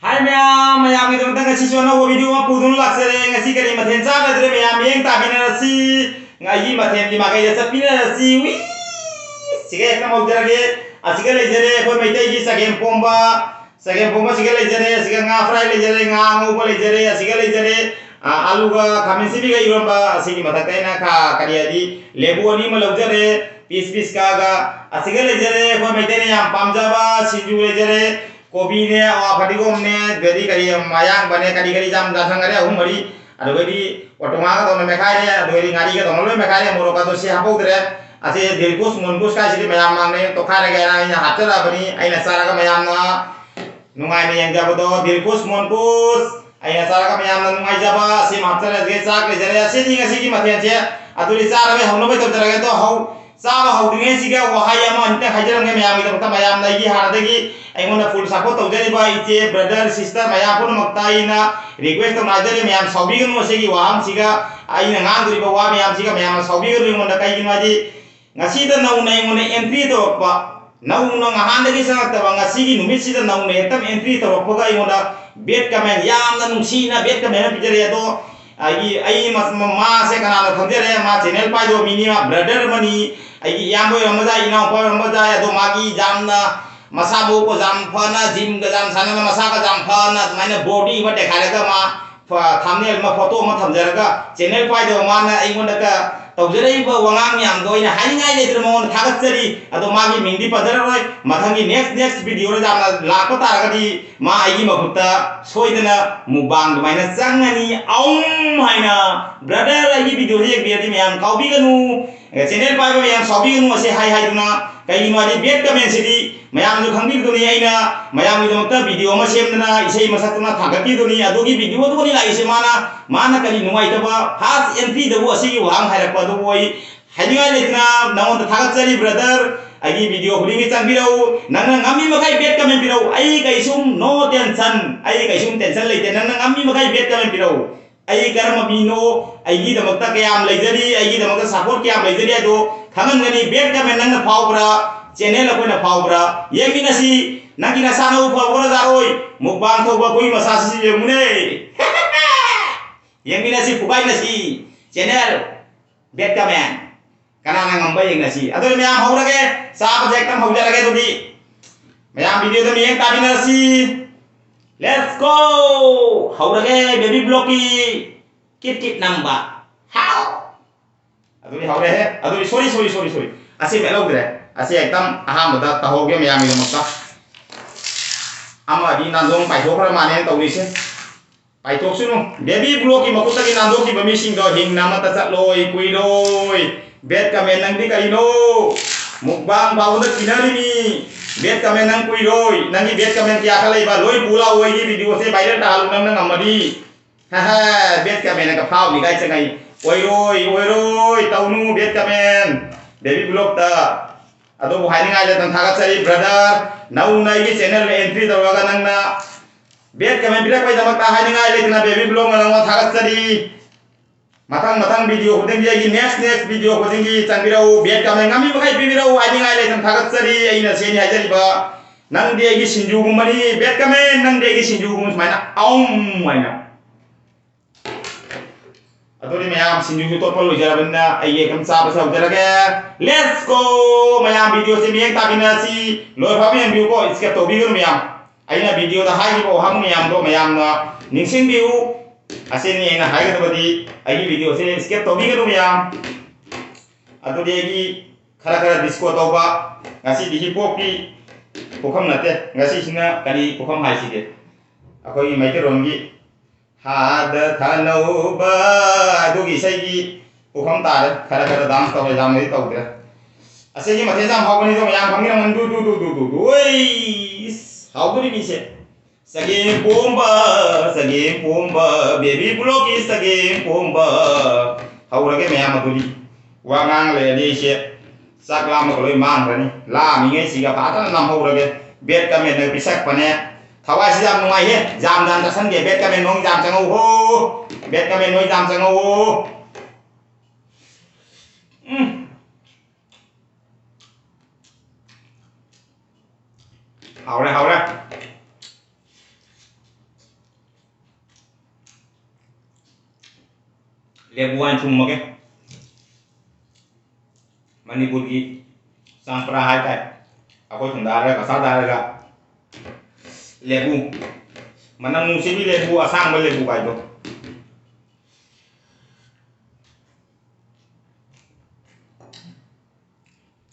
Hai ma'am, ma'am itu tentang ngasih suara video mah pudun laksere ngasih kali maten sana dre ma'am yang tapi nasi ngaji maten di makai jasa pina nasi wih siga mau jarage asiga lejere for maitai gi sagem pomba siga lejere siga nga fry lejere nga ngupa lejere asiga lejere alu ga khamin sibi ga iromba asigi matakai na ka kariadi lebu ani malaujare pis kaga asiga lejere for maitai yang pamjaba sinju lejere kopi ne awa fatigom ne gadi kari mayang bane kari jam dasang kari ahum mari ado gadi otoma ka tono mekai ne ado gadi ngari ka tono lo mekai ne moro ka to si hapo dre ase dilkus munkus ka sidi mayam mang ne to khare ga na ina hatara bani aina sara ka mayam na nungai ne yang jabo do dilkus munkus aina sara ka mayam na nungai jaba si matara ge sak le jare ase ni ngasi ki mathen che aturi sara be hono be to jara to hau saba hau dinge siga wahai ama ante hajar nge mayam ito mayam na gi haradagi aimona full support tawjari ba iche brother sister mayam pun maktai na request to najari mayam saubigun mo segi waham siga aina nganduri ba wa mayam siga mayam saubigun mo da kai ginaji ngasi da nau na imone entry to pa nau na ngahandagi sa ta ba ngasi gi numit sida nau na etam entry to pa ga imona bet kamen yam na nungsi na bet kamen pijare to ai ma se kana na thamjare ma channel pa jo minima brother mani ai yam boy ramaja ina pa ramaja do magi jamna masa bu ko jam phana gym ga jam sana na masa ka jam phana maina body ma dekhare ga ma thumbnail ma photo ma thamjara ga channel pa do ma na ai ngonda ka tawjare ba wangang yam do ina hai ngai le tro mon thagat chari ado magi mingdi padara roi mathangi next video ra jamna lakpa tar ga di ma ai gi ma khutta soidana mubang maina changani aum haina brother ai video he bi di myam kaubi ganu channel pa ba myam saubi ganu ase hai duna kai ma di bet comment sidi mayam ju khangbi duni aina mayam ju makta video ma semna isai masatna thagati duni adogi video to ni lai se mana kali nuai ta ba has entry da bu asigi wang haira pa do boi haninga letna namon ta thagat chari brother agi video hulingi changbirau nangna ngami makai bet comment birau ai kai sum no tension ai kai sum tension leite nangna ngami makai bet comment birau ai karma bino ai gi da makta kayam leijari ai gi da makta support kayam leijari ado khangan ngani bet comment nangna phawbra channel akoina phawbra yemi nasi nangina sana u phawbra jaroi mukbang thoba koi masasi yemune yemi nasi pubai nasi channel bet comment kana na ngambai yang nasi ado meyam haurage sa project tam hauja lage todi meyam video to meyang tabi nasi let's go haurage baby blocky kit namba how ado haurage ado sorry ase melo gre ase ekdam aham da tahoge meyam ini makta ama di nandong pai thokra mane tawise pai thok sunu baby blocky makuta ki nandong ki bami sing do hing nama ta chat loi kui loi bet kamen nang di kalino mukbang bauna kinari ni bet kamen nang kui loi nangi bet kamen kya khalai ba loi pula oi gi video se viral ta halu nang ngamadi ha bet kamen ka phau ni gai changai oi roi taunu bet kamen baby blog ta ado hai ngai le tang thagat chari brother nau nai gi channel entry tawaga nang na bet kamen birak pai damak ta hai ngai le tna baby blog nang thagat chari matang video hudeng gi next video hudeng gi changbirau bet kamen ngami bakai bibirau ai ngai le tang thagat chari aina seni hajari ba nang de gi sinju gumani bet kamen nang de gi sinju gum maina aum maina adori mayam sinju to polo jarabna ai kam sa ba sa jarage let's go mayam video se miyang tabina si loi phabi yang view ko iske to bigun mayam aina video da hai bo ham mayam do mayam na ningsing view aseni aina hai ga badi ai video se iske to bigun mayam adori gi khara disco to ba ngasi di hip hop ki pokham nate ngasi sina kali pokham hai si de akoi mai ke rongi hada thanau ba adugi saigi pokham ta khara dance to jam ni to de asegi mathe jam hawani to yang bhangi man du oi hawguri ni se sage pomba baby blocky sage pomba hawrage mayam aduli wangang le ni se saklam ko loi man rani la mi nge siga pa ta nam hawrage bet kamen ne pisak pane thawai si jam nungai he jam dan tasan ge bet kamen nong jam changau ho bet kamen noi jam changau ho haure lebuan chummage manipurgi sampra hai tai akoi thungdara ka sadara ga lebu manang nusibi lebu asang lebu kai do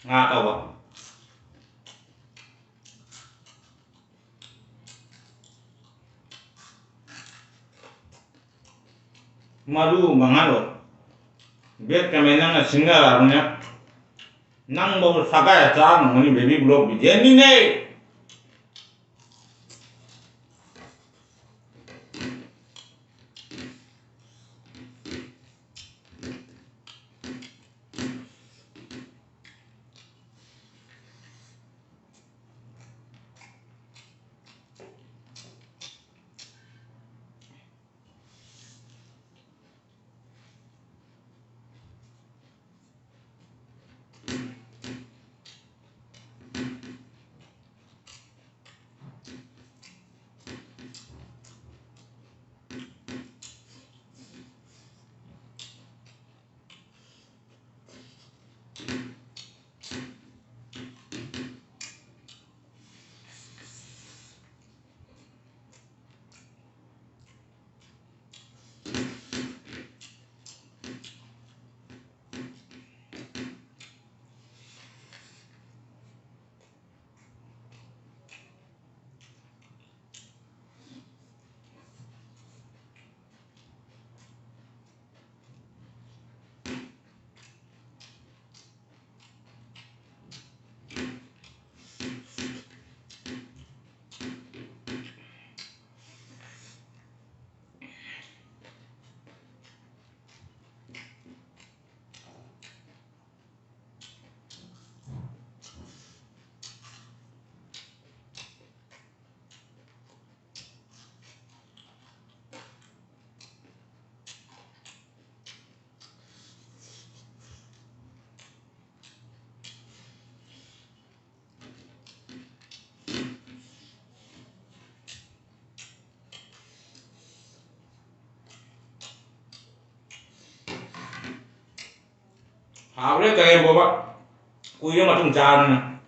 nga tawa malu mangalo bet kamenang singara punya nang mau saga ya cang ini baby blog begini nih Hawle kayak boba kuyo macam jalan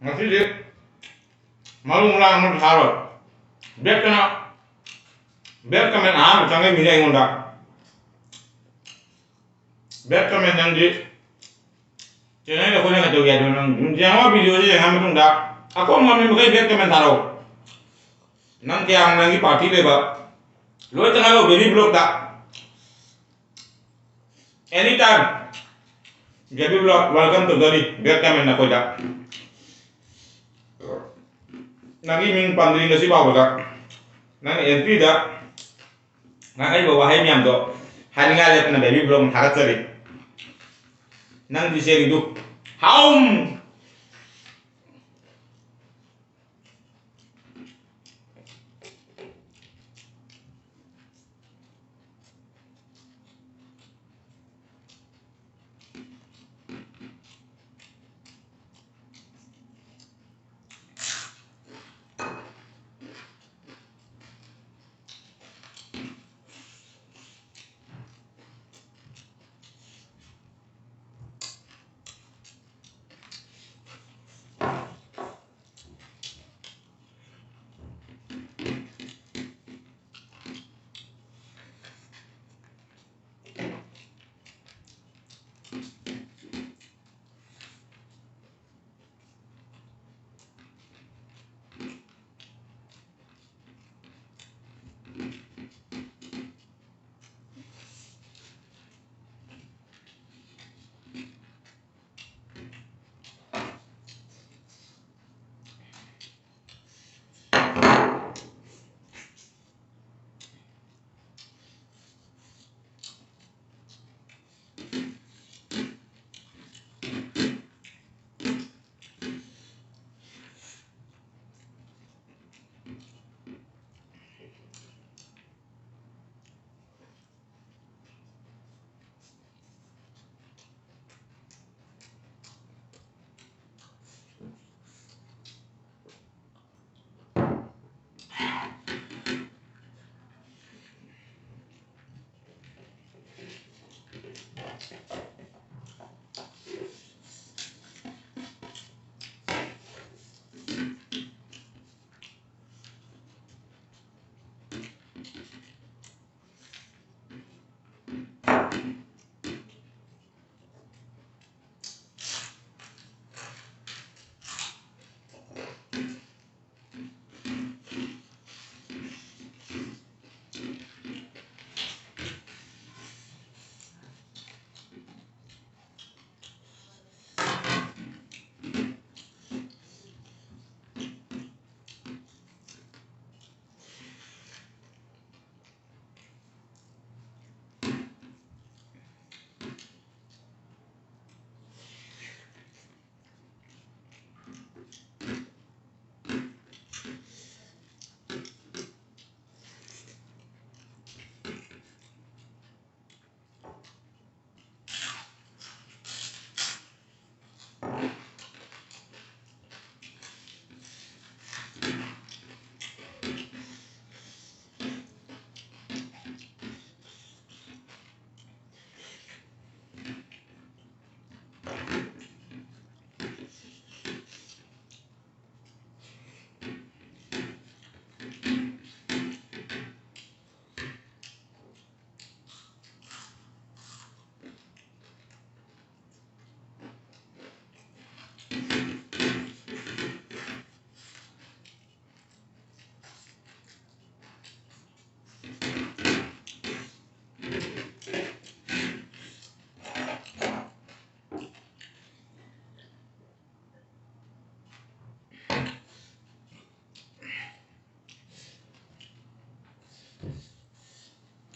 ngasih dia malu ngulang mau taruh biar kamen canggih milih ngondak biar kamen yang di channel aku nggak tahu ya dong jangan video aja yang kami ngondak aku mau biar kamen taruh nanti yang lagi party deh pak lối tengah lo baby blog tak anytime baby blog welcome to dari biar kami nak kojak nagi ming pandiri nasi bawa tak nang entry dah nang ay bawa hay miam do hari ngalep na baby blog thakat sari nang di sharing tu haum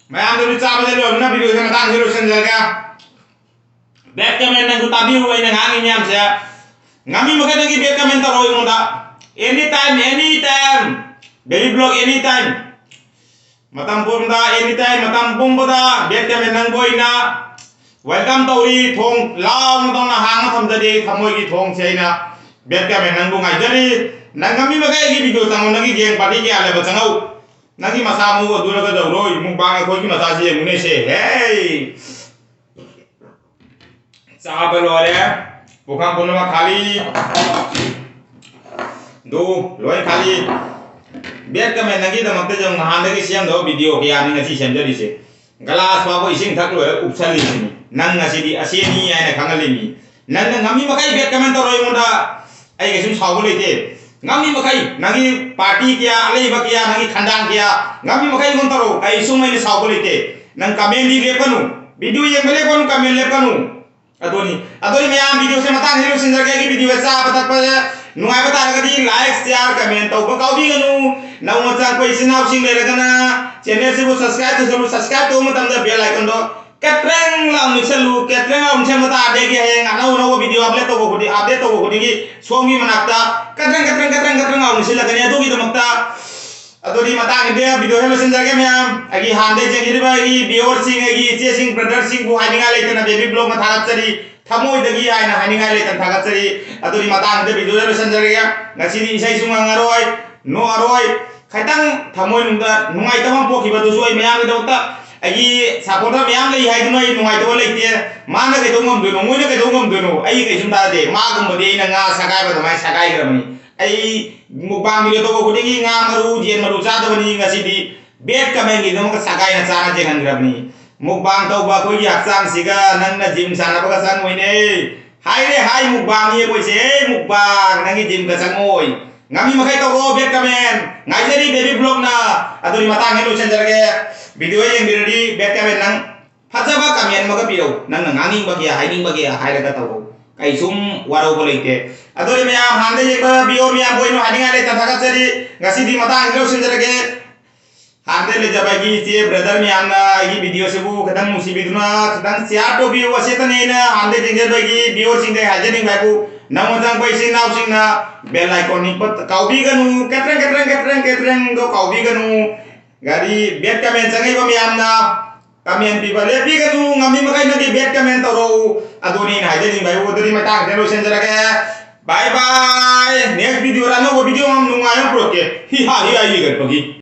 Mayam tu cakap betul lu, mana video sama tang hero sendiri kan? Back comment nang tabi huai nang angin nyam saya. Ngami makan lagi back comment taruh yang muda. Anytime. Baby blog anytime. Matam pun dah anytime, matam pun dah back comment nang boy na. Welcome tauri thong lao tong na hang tham jadi thamoi ki thong sei na. Back comment nang bungai jadi nang ngami makan lagi video tang nang geng party ki ale bacangau. Nanti masa mu dulu ke dulu, mu bang aku ki masa sih mune se, hey, sahabat lo ada, bukan pun cuma kali, do, lo kali, biar kami nanti dalam tu jam ngahan lagi siang do video kian ni ngasih siang jadi se, galas bawa ising tak lo upsali sini, nang ngasih di asyik ni, ayah kangen ni, nang kami makai biar kami tahu orang muda, ayah kesini sahabat lagi, ngami makai nangi party kia alei bakia nangi khandang kia ngami makai gon taro ai sumai ni saw bolite nang kamen di lepanu video yang bele kon kamen lepanu adoni meyam video se matang hero sinjar ke video sa patak pa nungai bata gadi like share comment to ba kaudi ganu naw mo chang ko isinau sing le gana channel se bu subscribe to mo tam da bell icon do ketreng laung ni selu ketreng laung se mata ade ge heng anau video upload to ko gi somi manakta ketreng laung ni sela gani adu gi damakta adori matang ide video helo sinjar ke meyam agi hande jengiri ba agi viewer sing agi che sing brother sing bu haninga le tana baby blog ma thagat chari thamoi dagi aina haninga le tan thagat chari adori matang ide video helo sinjar ke ngasi ni isai sunga ngaroi no aroi khaitang thamoi nungda nungai tamam pokhi ba do soi meyam ide uta agi supporter meyam le hai dunoi nungai to le te mana ke dongom do no moina ke dongom do no ai ke sumda de ma gum de ina nga sagai ba mai sagai gramani ai mukbang video to ko dingi nga maru jien maru cha da bani ngasi di bet kamen gi dum ka sagai na chana jengan grabni mukbang to ba ko gi aksang siga nang na gym sana ba ka sang moi ne hai mukbang ye ko se mukbang nang gi gym ka sang oi ngami makai to go bet kamen ngai jeri baby blog na aduri mata ngelo chen jarage video yang diredi bet kamen nang phaja ba kamen ma ka piro nang ngangi ba gi hai ra ka to kai sum waro bolite adori meyam hande je ba bior meyam boino haninga le tathaga chari ngasi di mata anglo sinjarage hande le jabagi che brother meyam na gi video se bu kadang musibiduna kadang share to bi waseta nei na hande jinge bagi bior sing de hajening bai bu namojang bai sing naw sing na bell icon ni pat kaubi ganu ketreng do kaubi ganu gari bet kamen sangai ba meyam na kamen pi bale pi ganu ngami makai na di bet kamen toro adoni na hajening bai bu dori mata anglo sinjarage bye bye next video rano video हम नुंगायों प्रोके hi ha hi ai गर पगी